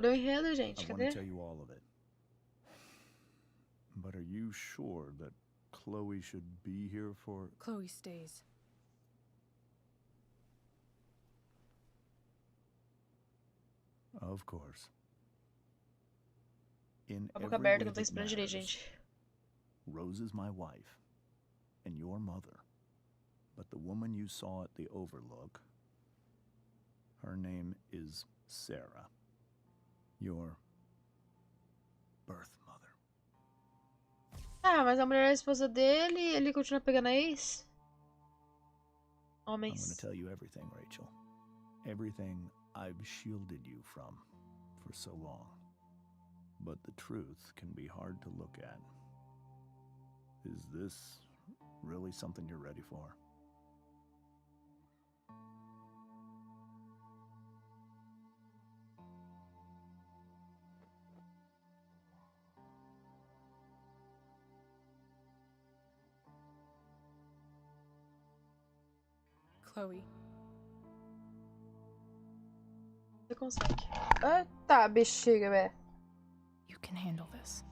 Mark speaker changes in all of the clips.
Speaker 1: Cadê o enredo, gente?
Speaker 2: I want to
Speaker 1: Cadê?
Speaker 2: tell you all of it. But are you sure that Chloe should be here for...
Speaker 3: Chloe stays.
Speaker 2: Of course. In
Speaker 1: A boca
Speaker 2: every
Speaker 1: aberta,
Speaker 2: way
Speaker 1: não tô
Speaker 2: that
Speaker 1: esperando direito,
Speaker 2: matters,
Speaker 1: gente.
Speaker 2: Rose is my wife and your mother. But the woman you saw at the Overlook, her name is Sarah. Your birth mother.
Speaker 1: Ah, mas a mulher é a esposa dele e ele continua pegando a ex?
Speaker 2: I'm going to
Speaker 1: Homens.
Speaker 2: tell you everything, Rachel. Everything I've shielded you from for so long. But the truth can be hard to look at. Is this really something you're ready for?
Speaker 3: Chloe.
Speaker 1: Você consegue. Ah, tá, bexiga, velho.
Speaker 3: You can handle this.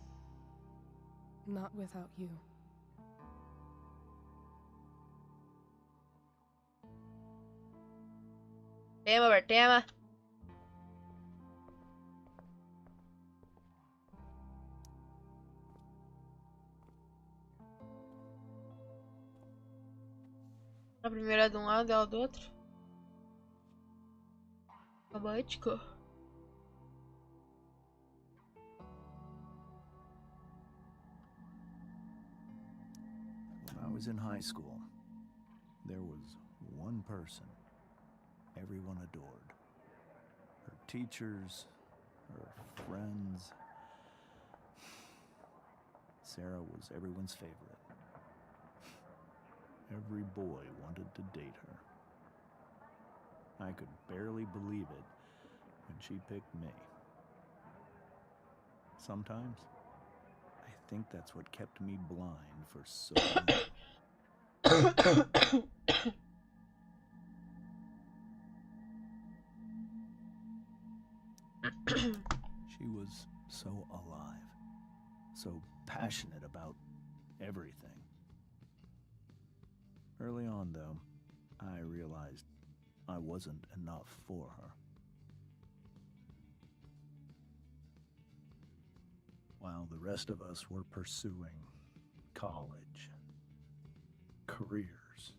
Speaker 3: Not without you.
Speaker 1: Tema, Bertema. A primeira de um lado, ela do outro. Romântico.
Speaker 2: When I was in high school, there was one person everyone adored. Her teachers, her friends. Sarah was everyone's favorite. Every boy wanted to date her. I could barely believe it when she picked me. Sometimes, I think that's what kept me blind for so long. She was so alive, so passionate about everything. Early on, though, I realized I wasn't enough for her. While the rest of us were pursuing college, careers,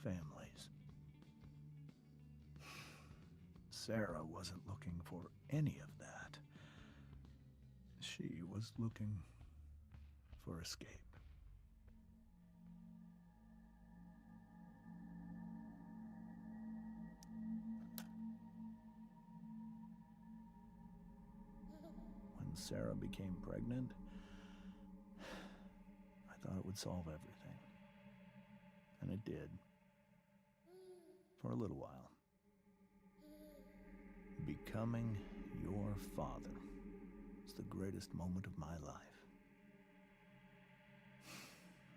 Speaker 2: families, Sarah wasn't looking for any of that. She was looking for escape. When Sarah became pregnant, I thought it would solve everything. And it did. For a little while. Becoming your father was the greatest moment of my life.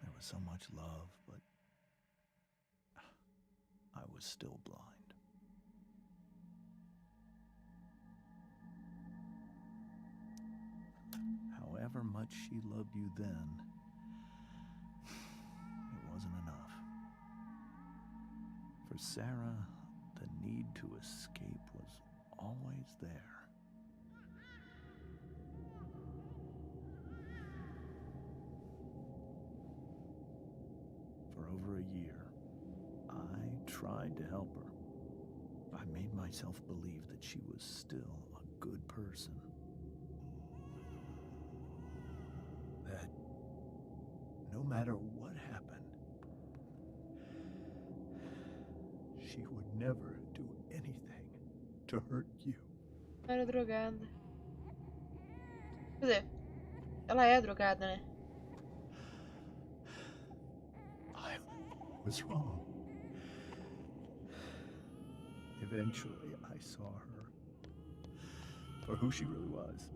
Speaker 2: There was so much love, but I was still blind. However much she loved you then, it wasn't enough. For Sarah, the need to escape was always there. For over a year, I tried to help her. I made myself believe that she was still a good person. That no matter what happened, she would never do anything to hurt you.
Speaker 1: Era drogada. Quer dizer, ela é drogada, né?
Speaker 2: I was wrong. Eventually, I saw her for who she really was.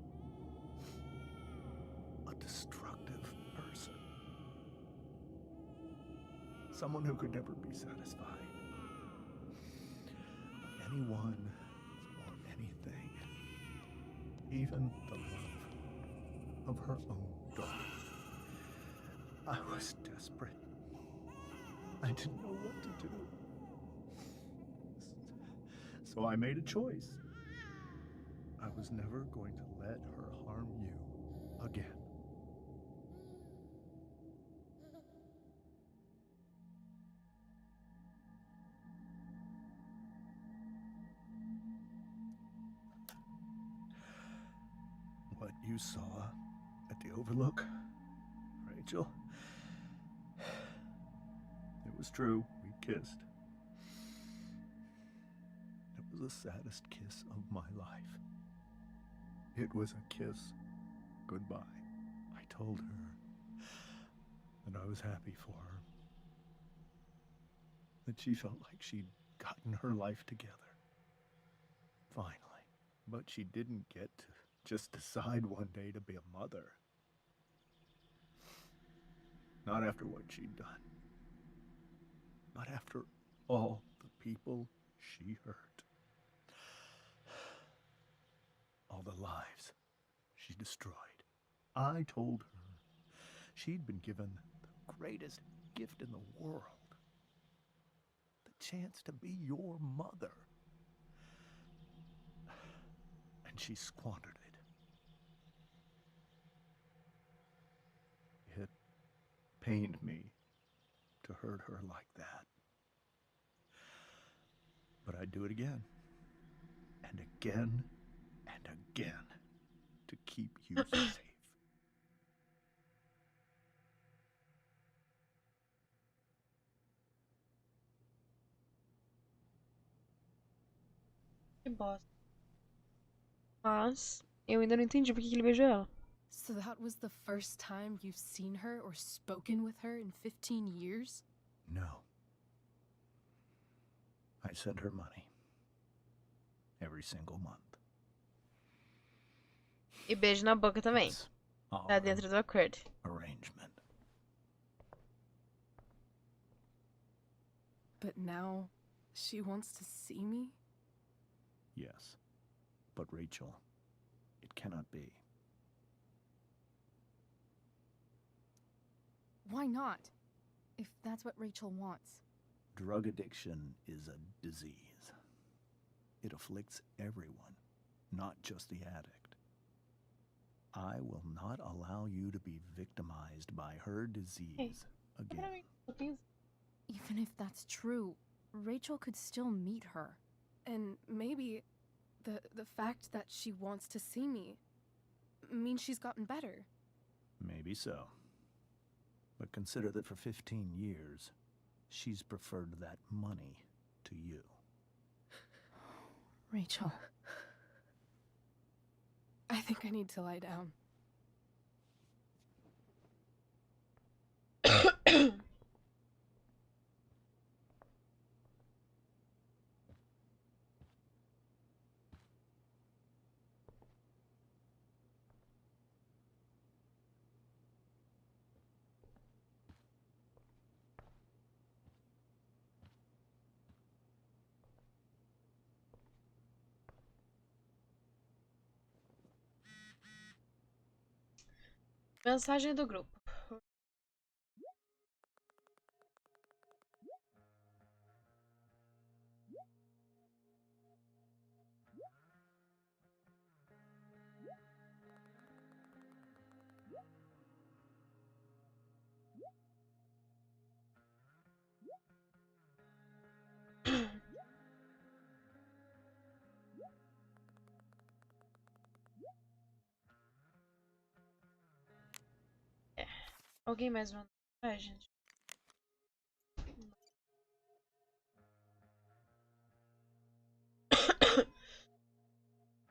Speaker 2: A destructive person. Someone who could never be satisfied. Anyone or anything even the love of her own daughter. I was desperate. I didn't know what to do. So I made a choice. I was never going to let her harm you again. What you saw at the Overlook, Rachel, it was true. We kissed. It was the saddest kiss of my life. It was a kiss goodbye. I told her that I was happy for her, that she felt like she'd gotten her life together. Finally. But she didn't get to just decide one day to be a mother. Not after what she'd done. Not after all the people she hurt. All the lives she destroyed. I told her she'd been given the greatest gift in the world. The chance to be your mother. And she squandered it. It pained me to hurt her like that. But I'd do it again. And again. And again. To keep you safe.
Speaker 1: Que bosta. Mas eu ainda não entendi por que ele beijou ela.
Speaker 3: So that was the first time you've seen her or spoken with her in 15 years?
Speaker 2: No. I sent her money. Every single month.
Speaker 1: E beijo na boca também.
Speaker 2: It's
Speaker 1: Tá
Speaker 2: our
Speaker 1: dentro do acordo.
Speaker 2: arrangement.
Speaker 3: But now she wants to see me?
Speaker 2: Yes. But Rachel, it cannot be.
Speaker 3: Why not? If that's what Rachel wants.
Speaker 2: Drug addiction is a disease. It afflicts everyone, not just the addict. I will not allow you to be victimized by her disease again.
Speaker 3: Even if that's true, Rachel could still meet her. And maybe the fact that she wants to see me means she's gotten better.
Speaker 2: Maybe so. But consider that for 15 years, she's preferred that money to you.
Speaker 3: Rachel. I think I need to lie down.
Speaker 1: Mensagem do grupo. Alguém mais mandou mensagem?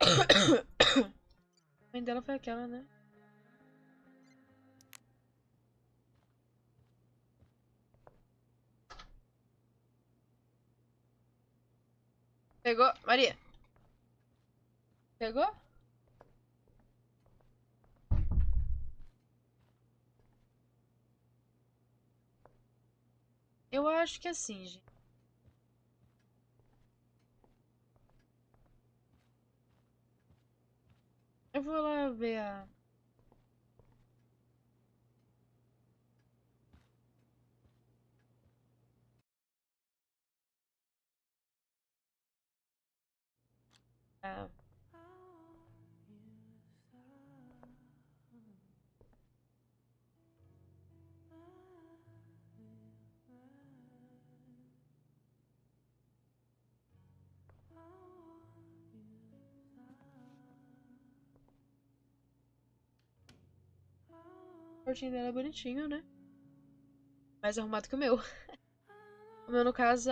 Speaker 1: A mãe dela foi aquela, né? Pegou? Maria? Pegou? Eu acho que assim, gente. Eu vou lá ver a... a... O quartinho dela é bonitinho, né? Mais arrumado que o meu. O meu, no caso,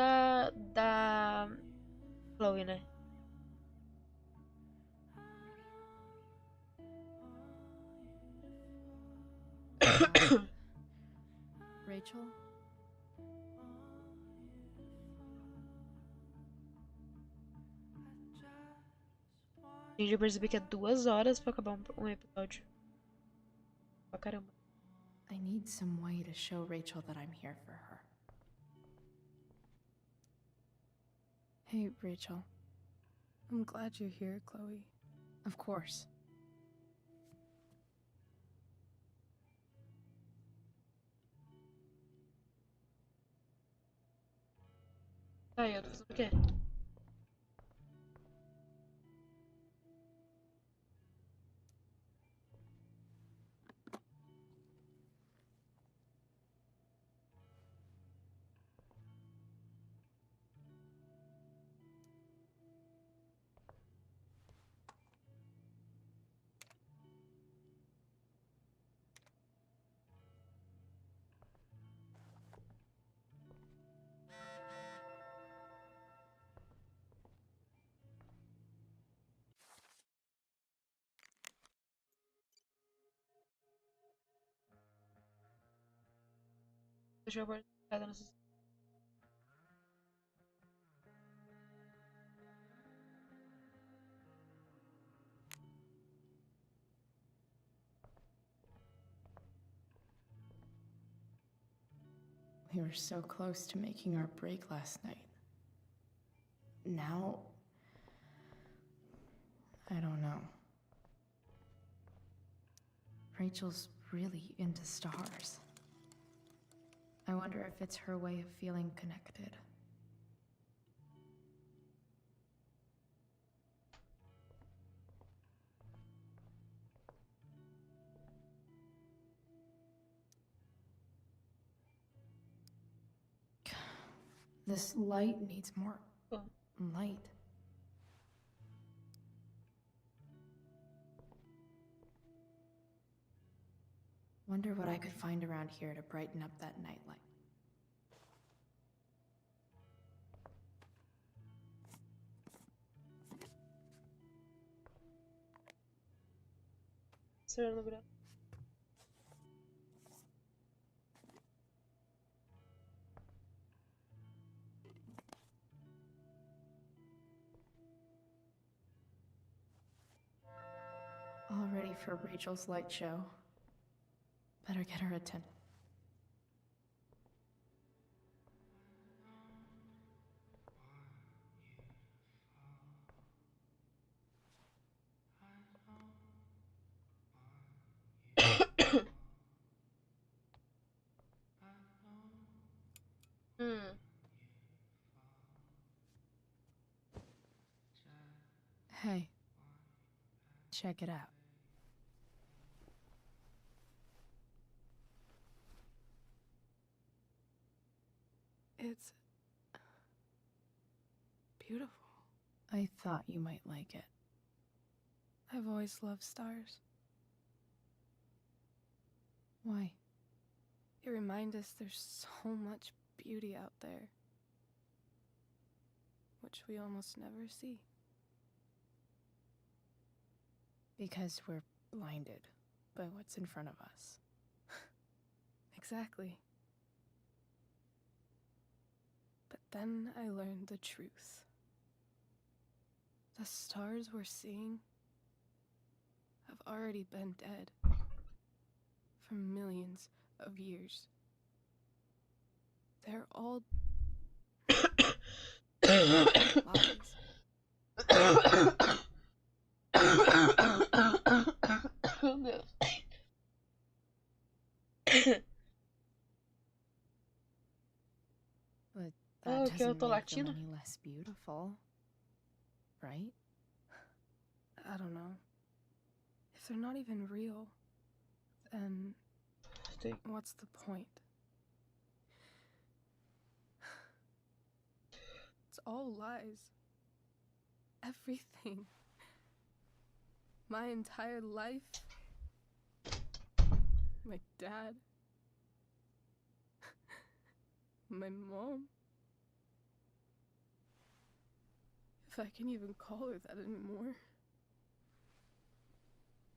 Speaker 1: da Chloe, né?
Speaker 3: Rachel?
Speaker 1: Gente, eu percebi que é 2 horas pra acabar um episódio. Pra caramba.
Speaker 3: I need some way to show Rachel that I'm here for her. Hey, Rachel. I'm glad you're here, Chloe. Of course.
Speaker 1: Tá aí, eu tô fazendo o quê? Deixa eu guardar nessa...
Speaker 3: We were so close to making our break last night. Now... I don't know. Rachel's really into stars. I wonder if it's her way of feeling connected. This light needs more
Speaker 1: Oh.
Speaker 3: light. Wonder what I could find around here to brighten up that nightlight.
Speaker 1: Será no buraco?
Speaker 3: All ready for Rachel's light show. Better get her attention. Hey, check it out. It's beautiful. I thought you might like it. I've always loved stars. Why? They remind us there's so much beauty out there, which we almost never see. Because we're blinded by what's in front of us. Exactly. But then I learned the truth. The stars we're seeing have already been dead for millions of years. They're all lies. But
Speaker 1: Oh,
Speaker 3: that
Speaker 1: que eu
Speaker 3: doesn't
Speaker 1: tô
Speaker 3: make them
Speaker 1: latino?
Speaker 3: any less beautiful, right? I don't know. If they're not even real, then what's the point? It's all lies. Everything. My entire life. My dad. My mom. If I can even call her that anymore.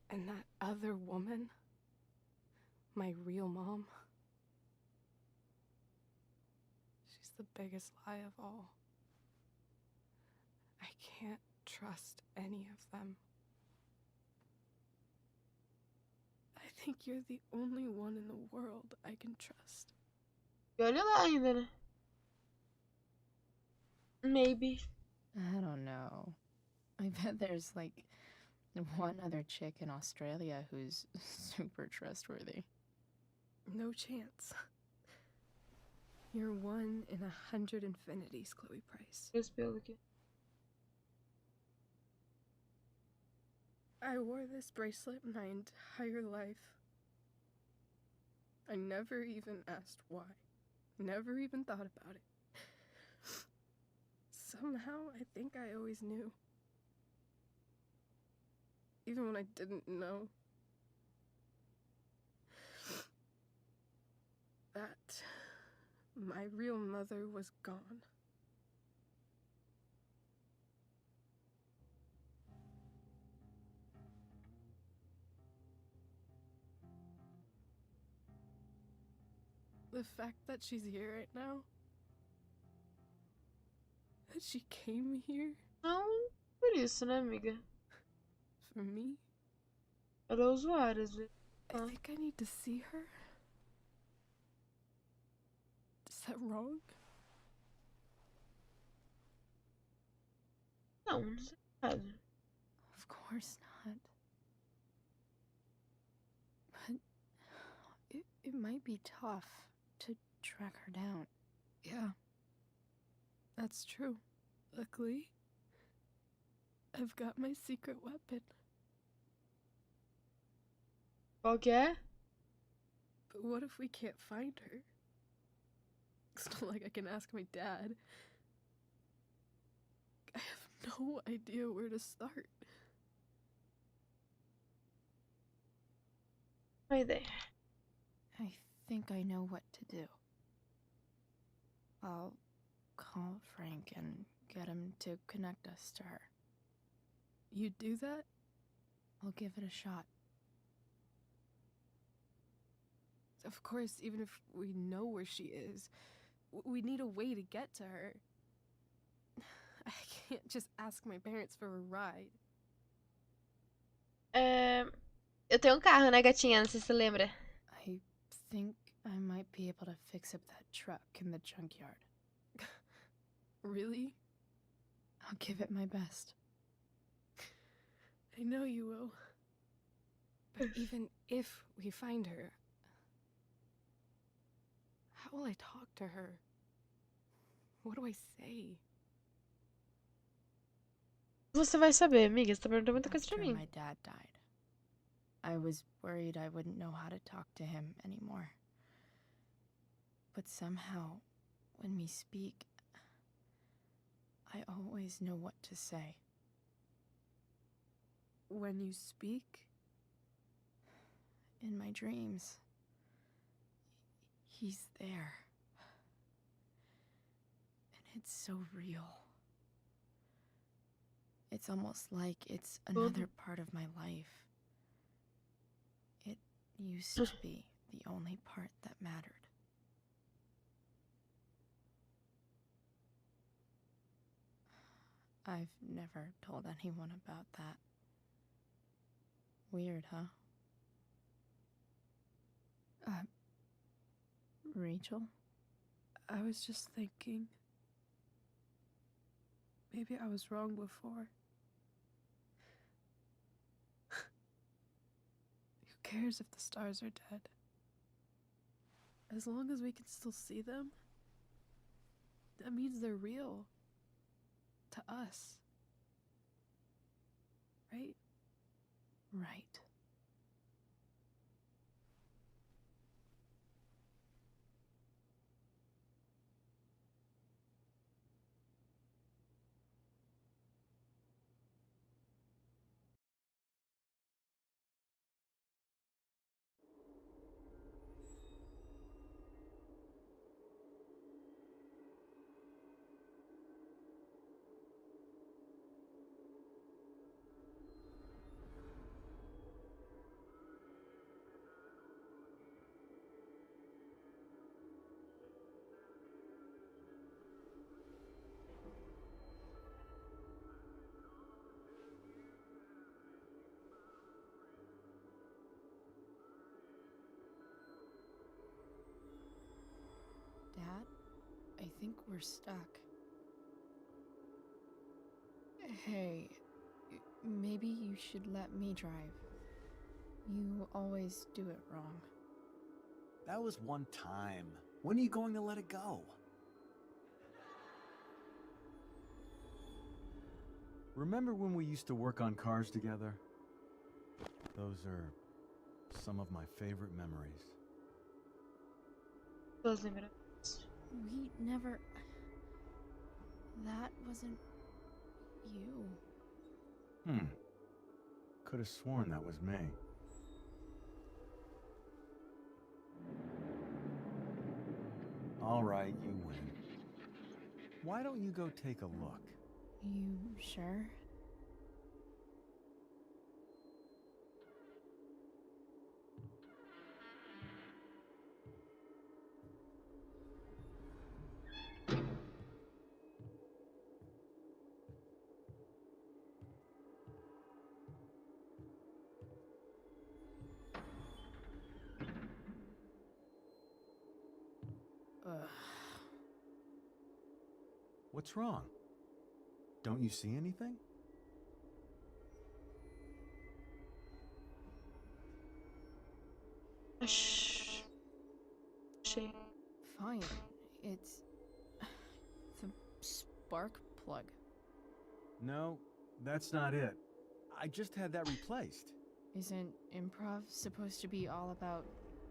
Speaker 3: And that other woman. My real mom. She's the biggest lie of all. I can't trust any of them. I think you're the only one in the world I can trust.
Speaker 1: E olha lá ainda, né? Maybe.
Speaker 3: I don't know. I bet there's like one other chick in Australia who's super trustworthy. No chance. You're 1 in 100 infinities, Chloe Price.
Speaker 1: Esse pelo aqui.
Speaker 3: I wore this bracelet my entire life. I never even asked why. Never even thought about it. Somehow, I think I always knew. Even when I didn't know. That my real mother was gone. The fact that she's here right now, that she came here
Speaker 1: Não por isso, né, amiga?
Speaker 3: for me,
Speaker 1: Ela é usuária, às vezes.
Speaker 3: I think I need to see her. Is that wrong?
Speaker 1: Não, não sei nada.
Speaker 3: Of course not. But it might be tough to track her down. Yeah, that's true. Luckily, I've got my secret weapon.
Speaker 1: Qual que é?
Speaker 3: But what if we can't find her? It's not like I can ask my dad. I have no idea where to start.
Speaker 1: Uma ideia.
Speaker 3: I think I know what to do. I'll call Frank and get him to connect us to her. You'd do that? I'll give it a shot. Of course, even if we know where she is, we need a way to get to her. I can't just ask my parents for a ride.
Speaker 1: Eu tenho um carro, né, gatinha? Não sei se você lembra.
Speaker 3: I think I might be able to fix up that truck in the junkyard. Really? I'll give it my best. I know you will. But even if we find her, how will I talk to her? What do I say?
Speaker 1: Você vai saber, amiga. Você tá perguntando muita coisa pra
Speaker 3: After
Speaker 1: mim.
Speaker 3: my dad died, I was worried I wouldn't know how to talk to him anymore. But somehow, when we speak, I always know what to say. When you speak? In my dreams. He's there. And it's so real. It's almost like it's another part of my life. It used to be the only part that mattered. I've never told anyone about that. Weird, huh? Rachel? I was just thinking. Maybe I was wrong before. Who cares if the stars are dead? As long as we can still see them, that means they're real. To us. Right? Right. Dad, I think we're stuck. Hey, maybe you should let me drive. You always do it wrong.
Speaker 4: That was one time. When are you going to let it go? Remember when we used to work on cars together? Those are some of my favorite memories.
Speaker 1: Those limited.
Speaker 3: We never... That wasn't... you.
Speaker 4: Could have sworn that was me. All right, you win. Why don't you go take a look?
Speaker 3: You sure?
Speaker 4: What's wrong? Don't you see anything?
Speaker 1: Shh. She.
Speaker 3: Fine. It's... the spark plug.
Speaker 4: No, that's not it. I just had that replaced.
Speaker 3: Isn't improv supposed to be all about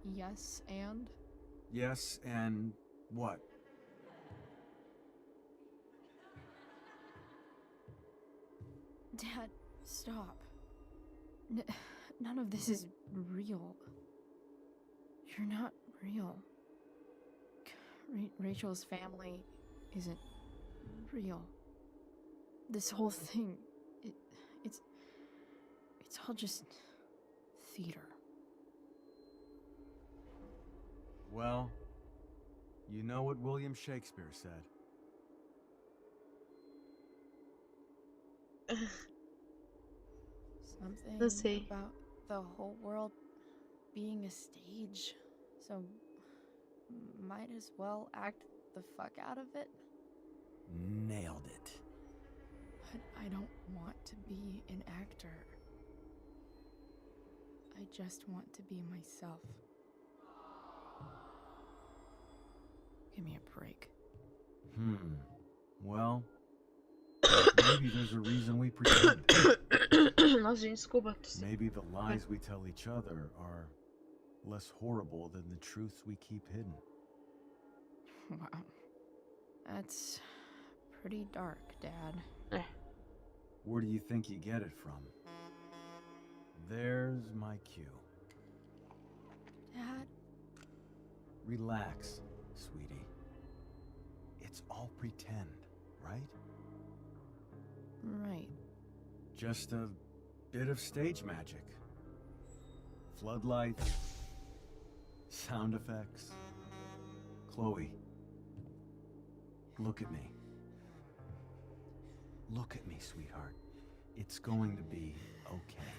Speaker 3: yes and?
Speaker 4: Yes, and what?
Speaker 3: Dad, stop. None of this is real. You're not real. Rachel's family isn't real. This whole thing, it's all just theater.
Speaker 4: Well, you know what William Shakespeare said.
Speaker 1: Let's
Speaker 3: Something
Speaker 1: see.
Speaker 3: about the whole world being a stage, so might as well act the fuck out of it.
Speaker 4: Nailed it.
Speaker 3: But I don't want to be an actor. I just want to be myself. Give me a break.
Speaker 4: Well, maybe there's a reason we pretend.
Speaker 1: Nossa, gente, desculpa.
Speaker 4: Maybe the lies we tell each other are less horrible than the truths we keep hidden.
Speaker 3: Wow. That's pretty dark, Dad.
Speaker 4: Where do you think you get it from? There's my cue.
Speaker 3: Dad?
Speaker 4: Relax, sweetie. It's all pretend, right?
Speaker 3: Right.
Speaker 4: Just a bit of stage magic. Floodlights, sound effects. Chloe, look at me. Look at me, sweetheart. It's going to be okay.